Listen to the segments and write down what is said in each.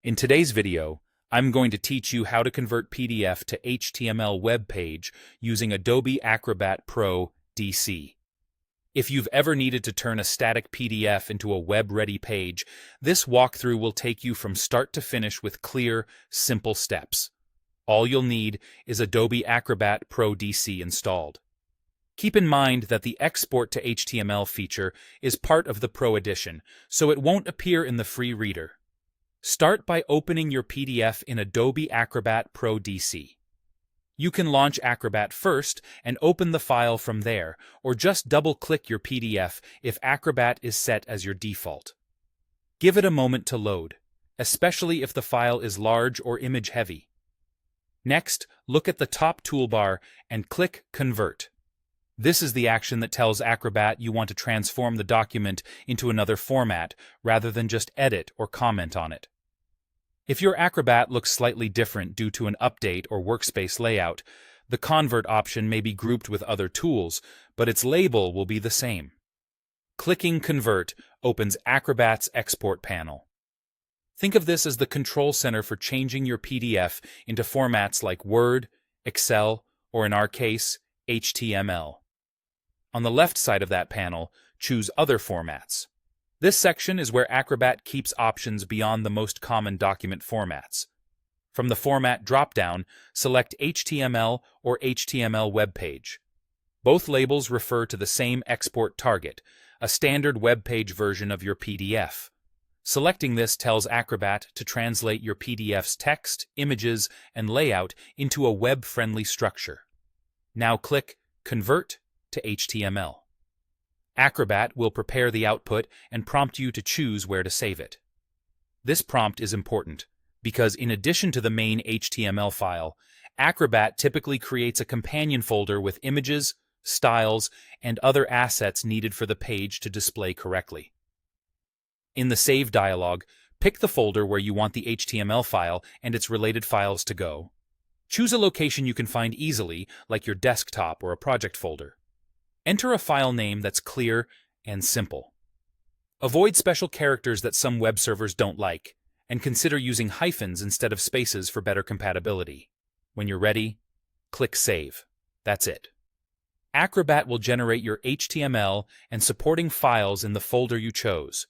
In today's video, I'm going to teach you how to convert PDF to HTML web page using Adobe Acrobat Pro DC. If you've ever needed to turn a static PDF into a web-ready page, this walkthrough will take you from start to finish with clear, simple steps. All you'll need is Adobe Acrobat Pro DC installed. Keep in mind that the Export to HTML feature is part of the Pro edition, so it won't appear in the free reader. Start by opening your PDF in Adobe Acrobat Pro DC. You can launch Acrobat first and open the file from there, or just double-click your PDF if Acrobat is set as your default. Give it a moment to load, especially if the file is large or image-heavy. Next, look at the top toolbar and click Convert. This is the action that tells Acrobat you want to transform the document into another format rather than just edit or comment on it. If your Acrobat looks slightly different due to an update or workspace layout, the Convert option may be grouped with other tools, but its label will be the same. Clicking Convert opens Acrobat's Export panel. Think of this as the control center for changing your PDF into formats like Word, Excel, or in our case, HTML. On the left side of that panel, choose Other Formats. This section is where Acrobat keeps options beyond the most common document formats. From the Format drop-down, select HTML or HTML web page. Both labels refer to the same export target, a standard web page version of your PDF. Selecting this tells Acrobat to translate your PDF's text, images, and layout into a web-friendly structure. Now click Convert to HTML. Acrobat will prepare the output and prompt you to choose where to save it. This prompt is important because in addition to the main HTML file, Acrobat typically creates a companion folder with images, styles, and other assets needed for the page to display correctly. In the Save dialog, pick the folder where you want the HTML file and its related files to go. Choose a location you can find easily, like your desktop or a project folder. Enter a file name that's clear and simple. Avoid special characters that some web servers don't like, and consider using hyphens instead of spaces for better compatibility. When you're ready, click Save. That's it. Acrobat will generate your HTML and supporting files in the folder you chose.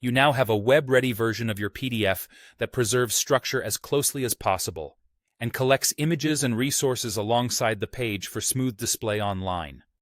You now have a web-ready version of your PDF that preserves structure as closely as possible and collects images and resources alongside the page for smooth display online.